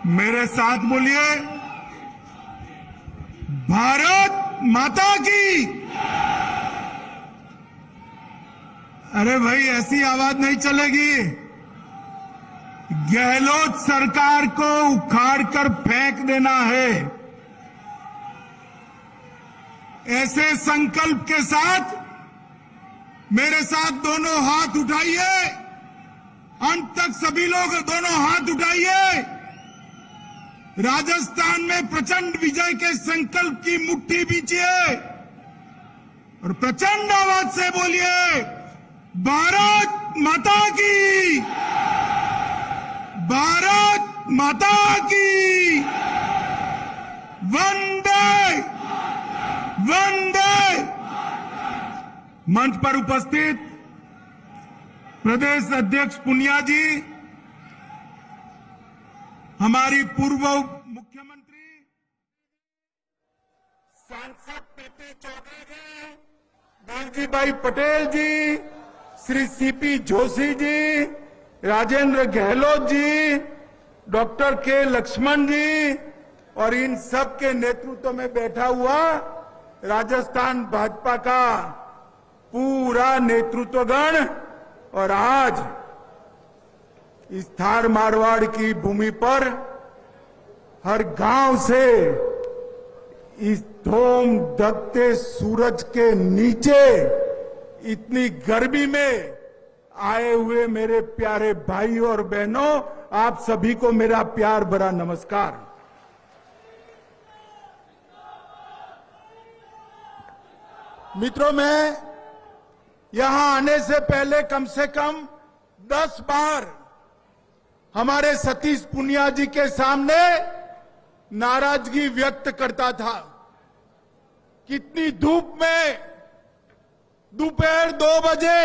मेरे साथ बोलिए, भारत माता की। अरे भाई, ऐसी आवाज नहीं चलेगी। गहलोत सरकार को उखाड़ कर फेंक देना है। ऐसे संकल्प के साथ मेरे साथ दोनों हाथ उठाइए। अंत तक सभी लोग दोनों हाथ उठाइए। राजस्थान में प्रचंड विजय के संकल्प की मुट्ठी बीचिए और प्रचंड आवाज से बोलिए, भारत माता की, भारत माता की, वंदे वंदे। मंच पर उपस्थित प्रदेश अध्यक्ष पुनिया जी, हमारी पूर्व मुख्यमंत्री सांसद पीपी चौधरी जी, देवजी भाई पटेल जी, श्री सीपी जोशी जी, राजेंद्र गहलोत जी, डॉक्टर के लक्ष्मण जी और इन सब के नेतृत्व में बैठा हुआ राजस्थान भाजपा का पूरा नेतृत्वगण और आज इस थार मारवाड़ की भूमि पर हर गांव से इस धूम धकते सूरज के नीचे इतनी गर्मी में आए हुए मेरे प्यारे भाई और बहनों, आप सभी को मेरा प्यार भरा नमस्कार। मित्रों, मैं यहां आने से पहले कम से कम 10 बार हमारे सतीश पुनिया जी के सामने नाराजगी व्यक्त करता था। कितनी धूप में दोपहर 2 बजे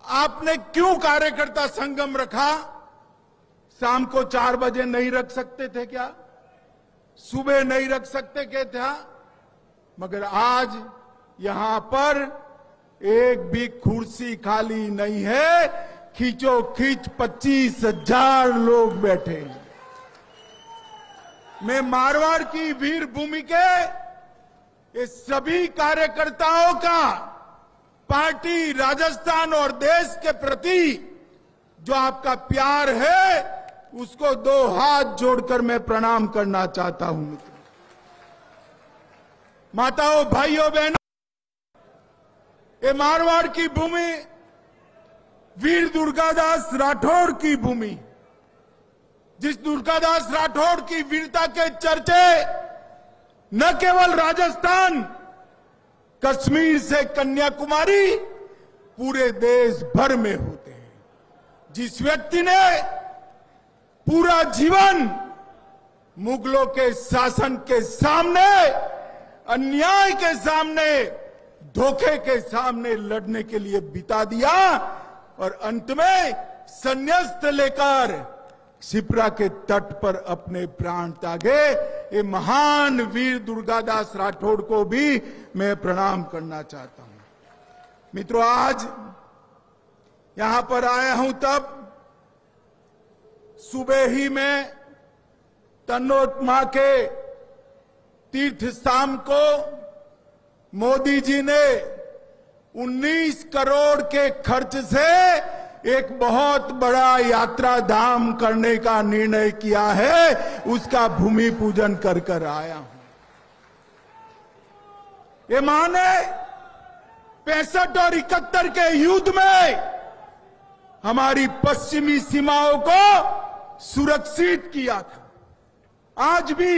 आपने क्यों कार्यकर्ता संगम रखा? शाम को 4 बजे नहीं रख सकते थे क्या? सुबह नहीं रख सकते क्या था? मगर आज यहां पर एक भी कुर्सी खाली नहीं है। खींचो खींच 25,000 लोग बैठे हैं। मैं मारवाड़ की वीर भूमि के ये सभी कार्यकर्ताओं का पार्टी, राजस्थान और देश के प्रति जो आपका प्यार है, उसको 2 हाथ जोड़कर मैं प्रणाम करना चाहता हूं। माताओं, भाइयों, बहनों, ये मारवाड़ की भूमि वीर दुर्गादास राठौड़ की भूमि, जिस दुर्गादास राठौड़ की वीरता के चर्चे न केवल राजस्थान, कश्मीर से कन्याकुमारी, पूरे देश भर में होते हैं। जिस व्यक्ति ने पूरा जीवन मुगलों के शासन के सामने, अन्याय के सामने, धोखे के सामने लड़ने के लिए बिता दिया और अंत में संन्यास लेकर शिप्रा के तट पर अपने प्राण त्यागे, ये महान वीर दुर्गादास राठौड़ को भी मैं प्रणाम करना चाहता हूं। मित्रों, आज यहां पर आया हूं तब सुबह ही मैं तन्नोट मां के तीर्थ स्थान को मोदी जी ने 19 करोड़ के खर्च से एक बहुत बड़ा यात्रा धाम करने का निर्णय किया है। उसका भूमि पूजन कर कर आया हूं। ये माने 65 और 71 के युद्ध में हमारी पश्चिमी सीमाओं को सुरक्षित किया था। आज भी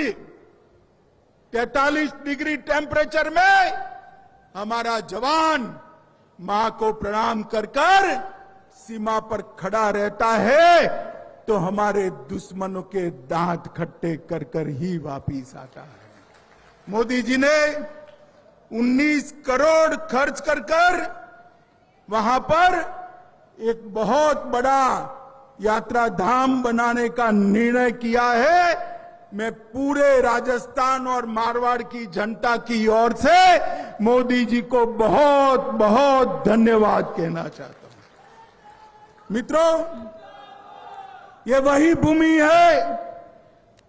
43 डिग्री टेम्परेचर में हमारा जवान मां को प्रणाम कर कर सीमा पर खड़ा रहता है, तो हमारे दुश्मनों के दांत खट्टे कर कर ही वापिस आता है। मोदी जी ने 19 करोड़ खर्च कर कर वहां पर एक बहुत बड़ा यात्रा धाम बनाने का निर्णय किया है। मैं पूरे राजस्थान और मारवाड़ की जनता की ओर से मोदी जी को बहुत बहुत धन्यवाद कहना चाहता हूं। मित्रों, ये वही भूमि है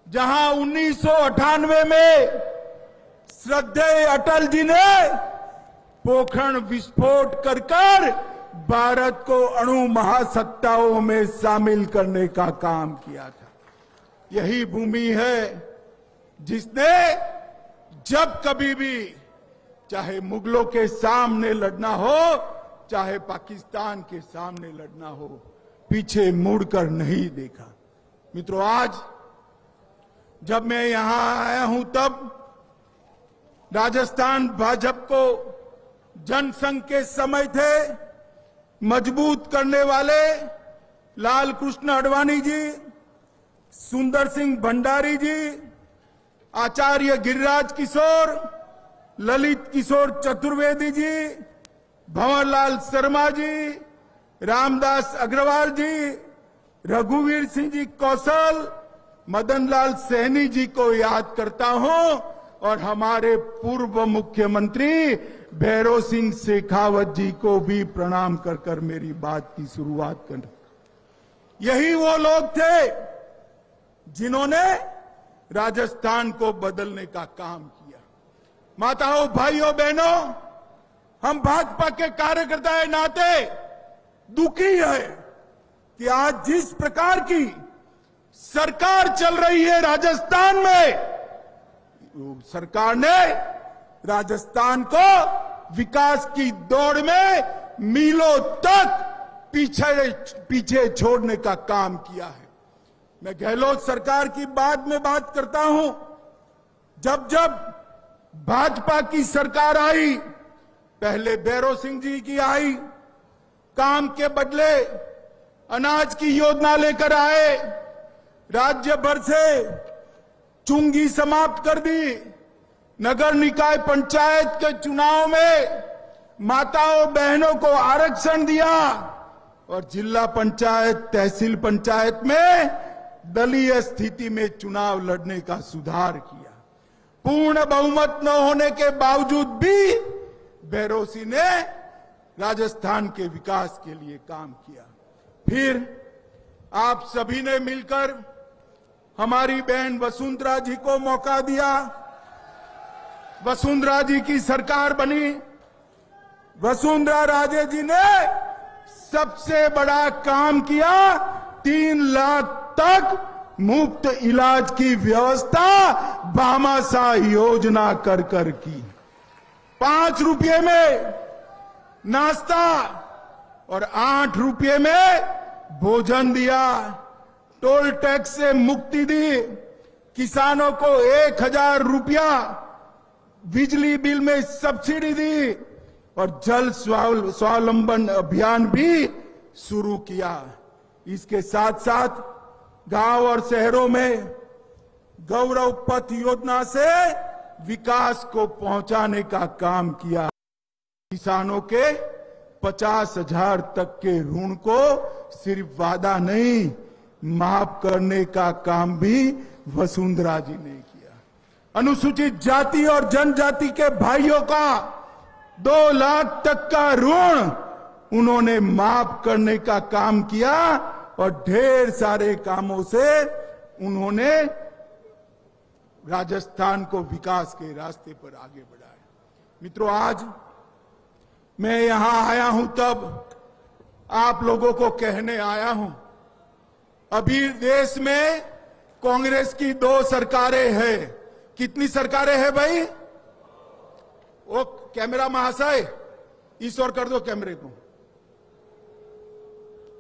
जहां 1998 में श्रद्धेय अटल जी ने पोखरण विस्फोट कर भारत को अणु महासत्ताओं में शामिल करने का काम किया था। यही भूमि है जिसने जब कभी भी चाहे मुगलों के सामने लड़ना हो, चाहे पाकिस्तान के सामने लड़ना हो, पीछे मुड़कर नहीं देखा। मित्रों, आज जब मैं यहां आया हूं तब राजस्थान भाजपा को जनसंघ के समय थे मजबूत करने वाले लाल कृष्ण आडवाणी जी, सुंदर सिंह भंडारी जी, आचार्य गिरिराज किशोर, ललित किशोर चतुर्वेदी जी, भंवरलाल शर्मा जी, रामदास अग्रवाल जी, रघुवीर सिंह जी कौशल, मदन लाल सैनी जी को याद करता हूं और हमारे पूर्व मुख्यमंत्री भैरव सिंह शेखावत जी को भी प्रणाम कर कर मेरी बात की शुरुआत कर। यही वो लोग थे जिन्होंने राजस्थान को बदलने का काम किया। माताओं, भाइयों, बहनों, हम भाजपा के कार्यकर्ता के नाते दुखी है कि आज जिस प्रकार की सरकार चल रही है राजस्थान में, सरकार ने राजस्थान को विकास की दौड़ में मीलों तक पीछे छोड़ने का काम किया है। मैं गहलोत सरकार की बाद में बात करता हूं। जब जब भाजपा की सरकार आई, पहले भैरव सिंह जी की आई, काम के बदले अनाज की योजना लेकर आए, राज्य भर से चुंगी समाप्त कर दी, नगर निकाय पंचायत के चुनाव में माताओं बहनों को आरक्षण दिया और जिला पंचायत तहसील पंचायत में दलीय स्थिति में चुनाव लड़ने का सुधार किया। पूर्ण बहुमत न होने के बावजूद भी भैरव सिंह ने राजस्थान के विकास के लिए काम किया। फिर आप सभी ने मिलकर हमारी बहन वसुंधरा जी को मौका दिया। वसुंधरा जी की सरकार बनी। वसुंधरा राजे जी ने सबसे बड़ा काम किया, 3 लाख तक मुफ्त इलाज की व्यवस्था भामाशाह योजना कर कर की। 5 रुपये में नाश्ता और 8 रुपये में भोजन दिया। टोल टैक्स से मुक्ति दी। किसानों को 1000 रुपया बिजली बिल में सब्सिडी दी और जल स्वावलंबन अभियान भी शुरू किया। इसके साथ साथ गांव और शहरों में गौरव पथ योजना से विकास को पहुंचाने का काम किया। किसानों के 50,000 तक के ऋण को सिर्फ वादा नहीं, माफ करने का काम भी वसुंधरा जी ने किया। अनुसूचित जाति और जनजाति के भाइयों का 2 लाख तक का ऋण उन्होंने माफ करने का काम किया और ढेर सारे कामों से उन्होंने राजस्थान को विकास के रास्ते पर आगे बढ़ाया। मित्रों, आज मैं यहां आया हूं तब आप लोगों को कहने आया हूं, अभी देश में कांग्रेस की 2 सरकारें हैं। कितनी सरकारें हैं भाई? वो कैमरा महाशय ईश्वर कर दो कैमरे को।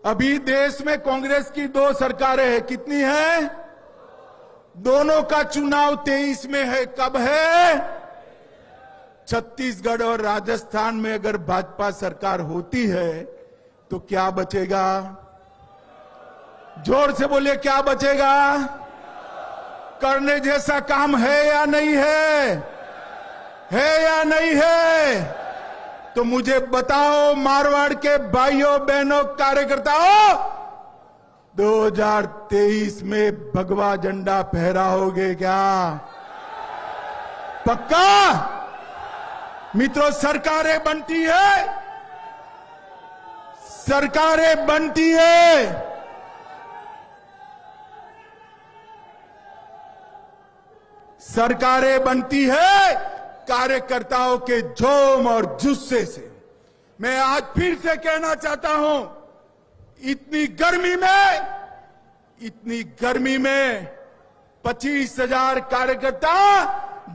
अभी देश में कांग्रेस की 2 सरकारें हैं। कितनी है? दोनों का चुनाव 23 में है। कब है? छत्तीसगढ़ और राजस्थान में अगर भाजपा सरकार होती है तो क्या बचेगा? जोर से बोलिए, क्या बचेगा? करने जैसा काम है या नहीं है? है या नहीं है? तो मुझे बताओ मारवाड़ के भाइयों बहनों कार्यकर्ताओं, 2023 में भगवा झंडा फहराओगे क्या? पक्का? मित्रों, सरकारें बनती है, सरकारें बनती है। सरकारें बनती है कार्यकर्ताओं के जोम और जुस्से से। मैं आज फिर से कहना चाहता हूं, इतनी गर्मी में 25,000 कार्यकर्ता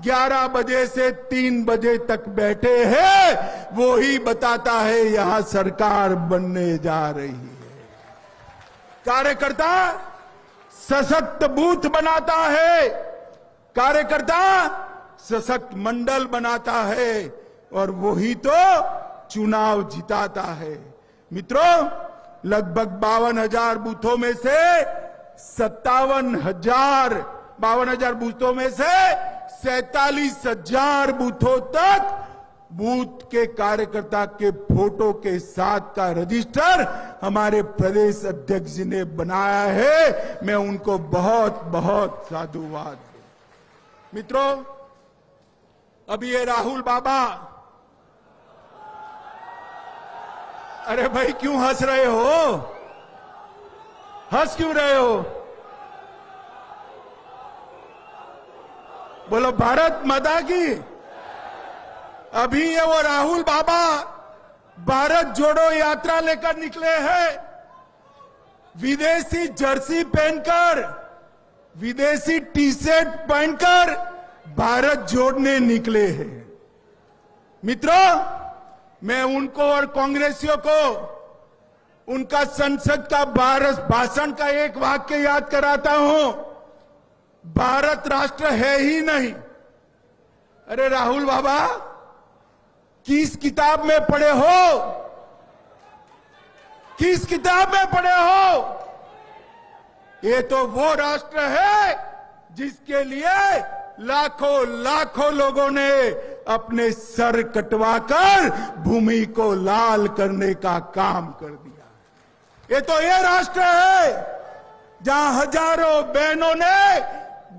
11 बजे से 3 बजे तक बैठे हैं। वो ही बताता है यहां सरकार बनने जा रही है। कार्यकर्ता सशक्त बूथ बनाता है, कार्यकर्ता सशक्त मंडल बनाता है और वही तो चुनाव जिताता है। मित्रों, लगभग 52,000 बूथों में से 52,000 बूथों में से 47,000 बूथों तक बूथ के कार्यकर्ता के फोटो के साथ का रजिस्टर हमारे प्रदेश अध्यक्ष जी ने बनाया है। मैं उनको बहुत बहुत साधुवाद दूं। मित्रों, अभी ये राहुल बाबा, अरे भाई क्यों हंस रहे हो? हंस क्यों रहे हो? बोलो भारत माता की। अभी ये वो राहुल बाबा भारत जोड़ो यात्रा लेकर निकले हैं। विदेशी जर्सी पहनकर, विदेशी टी शर्ट पहनकर भारत जोड़ने निकले हैं। मित्रों, मैं उनको और कांग्रेसियों को उनका संसद का भाषण का एक वाक्य याद कराता हूं, भारत राष्ट्र है ही नहीं। अरे राहुल बाबा, किस किताब में पढ़े हो? किस किताब में पढ़े हो? ये तो वो राष्ट्र है जिसके लिए लाखों लोगों ने अपने सर कटवाकर भूमि को लाल करने का काम कर दिया। ये तो ये राष्ट्र है जहां हजारों बहनों ने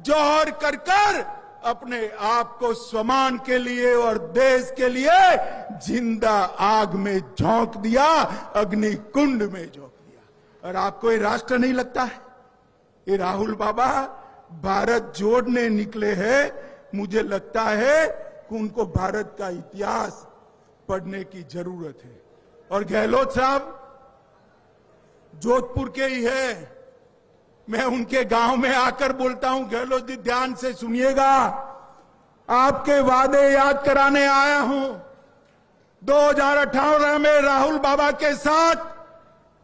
जौहर कर अपने आप को स्वमान के लिए और देश के लिए जिंदा आग में झोंक दिया, अग्नि कुंड में झोंक दिया। और आपको ये राष्ट्र नहीं लगता है? ये राहुल बाबा भारत जोड़ने निकले हैं। मुझे लगता है कि उनको भारत का इतिहास पढ़ने की जरूरत है। और गहलोत साहब जोधपुर के ही है। मैं उनके गांव में आकर बोलता हूं, गहलोत जी ध्यान से सुनिएगा, आपके वादे याद कराने आया हूं। 2018 में राहुल बाबा के साथ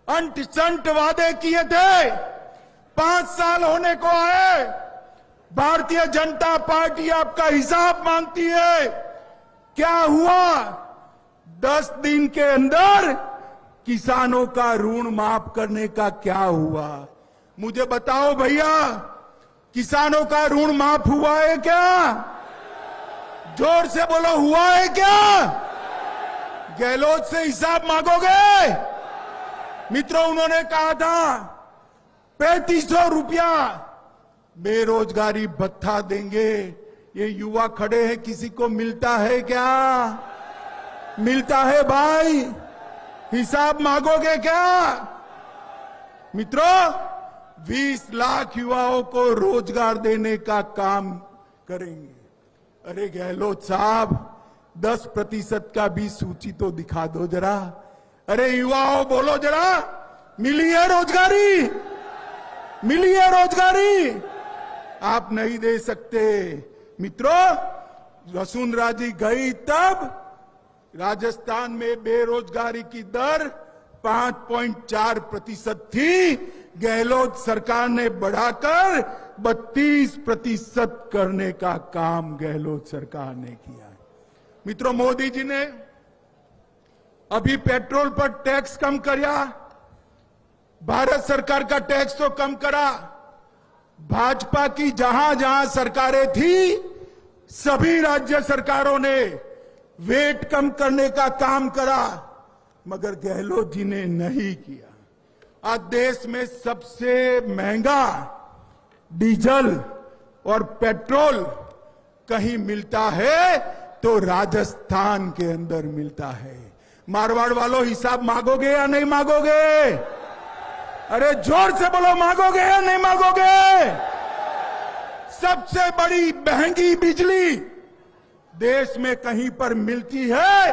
अंट संट वादे किए थे। 5 साल होने को आए, भारतीय जनता पार्टी आपका हिसाब मांगती है। क्या हुआ? 10 दिन के अंदर किसानों का ऋण माफ करने का क्या हुआ? मुझे बताओ भैया, किसानों का ऋण माफ हुआ है क्या? जोर से बोलो, हुआ है क्या? गहलोत से हिसाब मांगोगे? मित्रों, उन्होंने कहा था 3500 रुपया बेरोजगारी भत्ता देंगे। ये युवा खड़े हैं, किसी को मिलता है क्या? मिलता है भाई? हिसाब मांगोगे क्या? मित्रों, 20 लाख युवाओं को रोजगार देने का काम करेंगे। अरे गहलोत साहब, 10% का भी सूची तो दिखा दो जरा। अरे युवाओं बोलो जरा, मिली है रोजगारी? मिली है रोजगारी? आप नहीं दे सकते। मित्रों, वसुंधरा जी गई तब राजस्थान में बेरोजगारी की दर 5.4% थी। गहलोत सरकार ने बढ़ाकर 32% करने का काम गहलोत सरकार ने किया। मित्रों, मोदी जी ने अभी पेट्रोल पर टैक्स कम किया। भारत सरकार का टैक्स तो कम करा। भाजपा की जहां जहां सरकारें थी, सभी राज्य सरकारों ने वेट कम करने का काम करा, मगर गहलोत जी ने नहीं किया। आज देश में सबसे महंगा डीजल और पेट्रोल कहीं मिलता है तो राजस्थान के अंदर मिलता है। मारवाड़ वालों, हिसाब मांगोगे या नहीं मांगोगे? अरे जोर से बोलो, मांगोगे या नहीं मांगोगे? सबसे बड़ी महंगी बिजली देश में कहीं पर मिलती है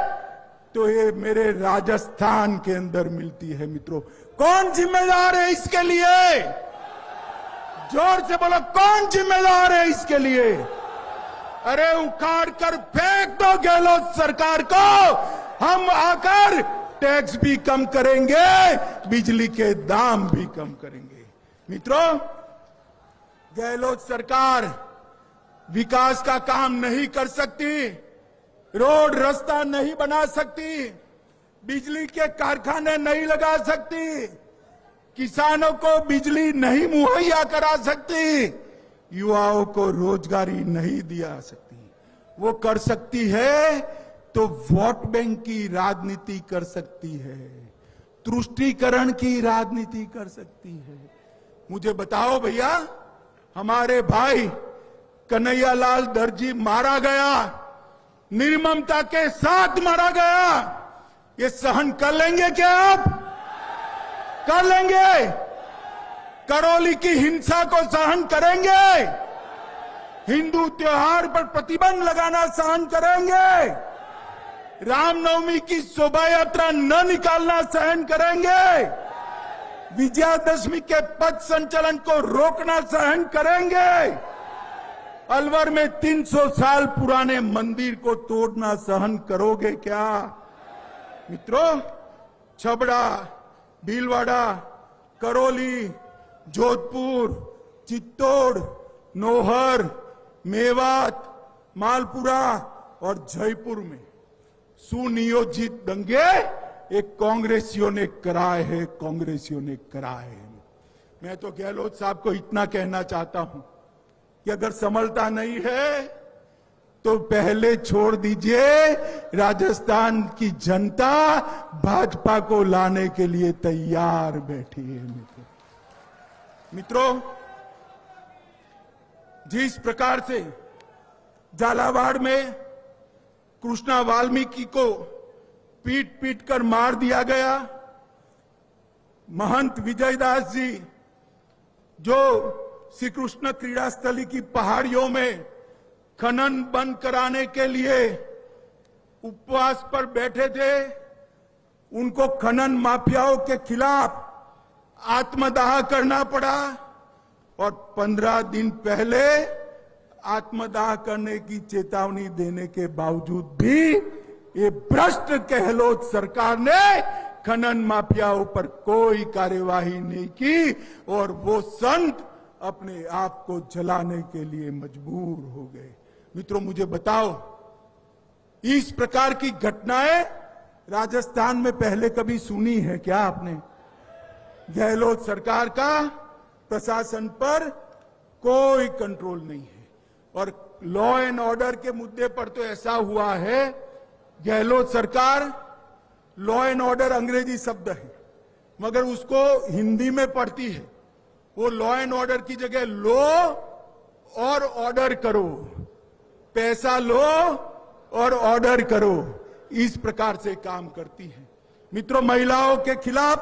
तो ये मेरे राजस्थान के अंदर मिलती है। मित्रों, कौन जिम्मेदार है इसके लिए? जोर से बोलो, कौन जिम्मेदार है इसके लिए? अरे उखाड़ कर फेंक दो गहलोत सरकार को। हम आकर टैक्स भी कम करेंगे, बिजली के दाम भी कम करेंगे। मित्रों, गहलोत सरकार विकास का काम नहीं कर सकती, रोड रास्ता नहीं बना सकती, बिजली के कारखाने नहीं लगा सकती, किसानों को बिजली नहीं मुहैया करा सकती, युवाओं को रोजगारी नहीं दिया सकती। वो कर सकती है तो वोट बैंक की राजनीति कर सकती है, तुष्टीकरण की राजनीति कर सकती है। मुझे बताओ भैया, हमारे भाई कन्हैयालाल दर्जी मारा गया, निर्ममता के साथ मारा गया। ये सहन कर लेंगे क्या आप? कर लेंगे? करौली की हिंसा को सहन करेंगे? हिंदू त्योहार पर प्रतिबंध लगाना सहन करेंगे? रामनवमी की शोभा यात्रा न निकालना सहन करेंगे? विजयादशमी के पथ संचलन को रोकना सहन करेंगे? अलवर में 300 साल पुराने मंदिर को तोड़ना सहन करोगे क्या? मित्रों, छबड़ा, भीलवाड़ा, करौली, जोधपुर, चित्तौड़, नौहर, मेवात, मालपुरा और जयपुर में सुनियोजित दंगे एक कांग्रेसियों ने कराए हैं, कांग्रेसियों ने कराए हैं। मैं तो गहलोत साहब को इतना कहना चाहता हूं कि अगर संभलता नहीं है तो पहले छोड़ दीजिए। राजस्थान की जनता भाजपा को लाने के लिए तैयार बैठी है। मित्रों, जिस प्रकार से झालावाड़ में कृष्णा वाल्मीकि को पीट पीट कर मार दिया गया, महंत विजयदास जी जो श्री कृष्ण क्रीड़ा स्थली की पहाड़ियों में खनन बंद कराने के लिए उपवास पर बैठे थे, उनको खनन माफियाओं के खिलाफ आत्मदाह करना पड़ा और 15 दिन पहले आत्मदाह करने की चेतावनी देने के बावजूद भी ये भ्रष्ट गहलोत सरकार ने खनन माफियाओं पर कोई कार्यवाही नहीं की और वो संत अपने आप को जलाने के लिए मजबूर हो गए। मित्रों, मुझे बताओ, इस प्रकार की घटनाएं राजस्थान में पहले कभी सुनी है क्या आपने? गहलोत सरकार का प्रशासन पर कोई कंट्रोल नहीं है और लॉ एंड ऑर्डर के मुद्दे पर तो ऐसा हुआ है, गहलोत सरकार, लॉ एंड ऑर्डर अंग्रेजी शब्द है मगर उसको हिंदी में पढ़ती है। वो लॉ एंड ऑर्डर की जगह लो और ऑर्डर करो, पैसा लो और ऑर्डर करो, इस प्रकार से काम करती है। मित्रों, महिलाओं के खिलाफ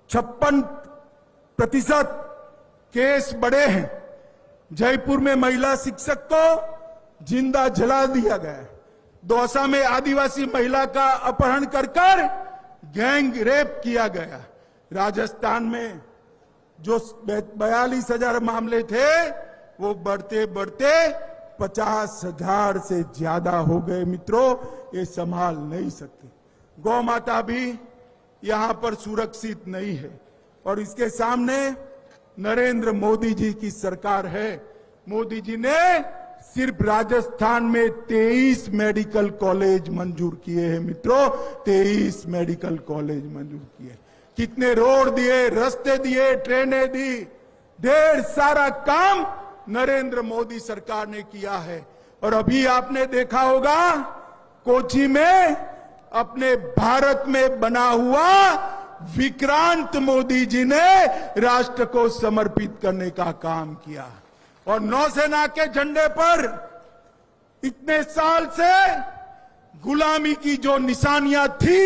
56% केस बढ़े हैं। जयपुर में महिला शिक्षक को जिंदा जला दिया गया। दौसा में आदिवासी महिला का अपहरण कर गैंग रेप किया गया। राजस्थान में जो 42,000 मामले थे वो बढ़ते बढ़ते 50,000 से ज्यादा हो गए। मित्रों, ये संभाल नहीं सकते। गौ माता भी यहां पर सुरक्षित नहीं है और इसके सामने नरेंद्र मोदी जी की सरकार है। मोदी जी ने सिर्फ राजस्थान में 23 मेडिकल कॉलेज मंजूर किए हैं। मित्रों, 23 मेडिकल कॉलेज मंजूर किए। कितने रोड दिए, रास्ते दिए, ट्रेनें दी, ढेर सारा काम नरेंद्र मोदी सरकार ने किया है। और अभी आपने देखा होगा कोची में अपने भारत में बना हुआ विक्रांत मोदी जी ने राष्ट्र को समर्पित करने का काम किया और नौसेना के झंडे पर इतने साल से गुलामी की जो निशानियां थी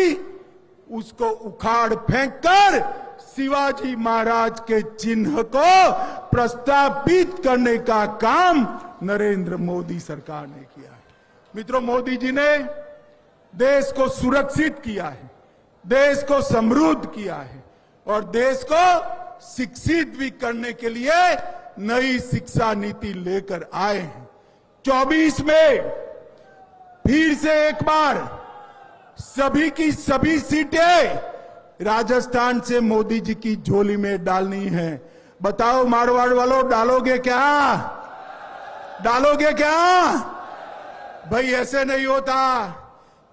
उसको उखाड़ फेंक कर शिवाजी महाराज के चिन्ह को प्रस्तावित करने का काम नरेंद्र मोदी सरकार ने किया है। मित्रों, मोदी जी ने देश को सुरक्षित किया है, देश को समृद्ध किया है और देश को शिक्षित भी करने के लिए नई शिक्षा नीति लेकर आए हैं। 24 में फिर से एक बार सभी की सभी सीटें राजस्थान से मोदी जी की झोली में डालनी है। बताओ मारवाड़ वालों, डालोगे क्या? डालोगे क्या? भाई ऐसे नहीं होता।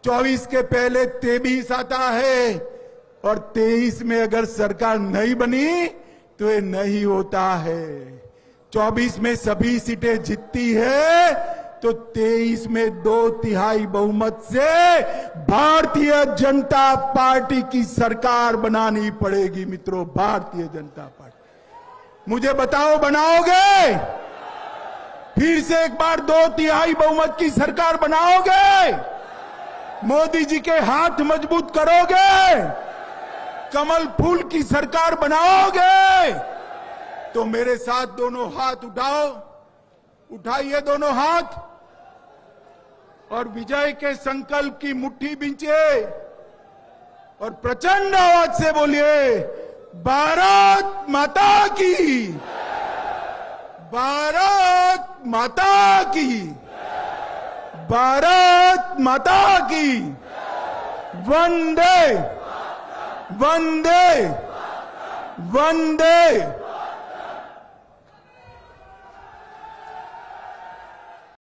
24 के पहले 23 आता है और 23 में अगर सरकार नहीं बनी तो ये नहीं होता है। 24 में सभी सीटें जीतती है तो 23 में 2/3 बहुमत से भारतीय जनता पार्टी की सरकार बनानी पड़ेगी। मित्रों, भारतीय जनता पार्टी, मुझे बताओ बनाओगे? फिर से एक बार 2/3 बहुमत की सरकार बनाओगे? मोदी जी के हाथ मजबूत करोगे? कमल फूल की सरकार बनाओगे? तो मेरे साथ दोनों हाथ उठाओ, उठाइए दोनों हाथ और विजय के संकल्प की मुट्ठी बींचे और प्रचंड आवाज से बोलिए, भारत माता की, भारत माता की, भारत माता की, वंदे वंदे वंदे